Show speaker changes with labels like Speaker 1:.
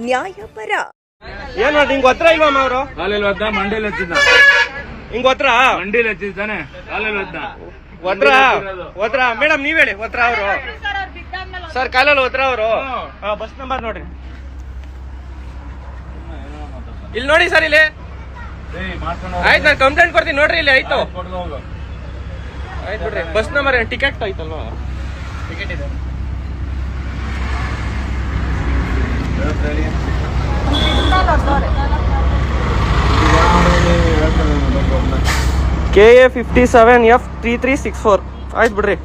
Speaker 1: ನ್ಯಾಯಪರ.
Speaker 2: ಏನ್ ನೋಡಿ ಹಿಂಗ್ ಒತ್ರ ಇಲ್ವಾ ಅವರು?
Speaker 3: ಕಾಲಲ್ಲಿ ಒದ್ದ ಮಂಡಿಲಿ ಹಚ್ಚಿದ್ದ.
Speaker 2: ಹಿಂಗ್ ಒತ್ರ
Speaker 3: ಮಂಡಿಲಿ ಹಚ್ಚಿದ್ದಾನೆ, ಕಾಲಲ್ಲಿ ಒದ್ದ.
Speaker 2: ಒತ್ರ ಮೇಡಮ್ ನೀವ್ ಹೇಳಿ. ಒತ್ರ ಅವರು ಸರ್ ಕಾಲಲ್ಲಿ ಒತ್ರ ಅವರು. ಬಸ್ ನಂಬರ್ ನೋಡ್ರಿ ಇಲ್ಲಿ ನೋಡಿ ಸರ್. ಇಲ್ಲಿ ಆಯ್ತು, ನಾನು ಕಂಪ್ಲೇಂಟ್ ಕೊಡ್ತೀನಿ ನೋಡ್ರಿ. ಇಲ್ಲಿ ಆಯ್ತು ಆಯ್ತು ಬಿಡ್ರಿ. ಬಸ್ ನಂಬರ್ ಟಿಕೆಟ್ ಆಯ್ತಲ್ವಾ? ಟಿಕೆಟ್ ಇದೆ. KA 57F 3364 ಆಯ್ತು ಬಿಡ್ರಿ.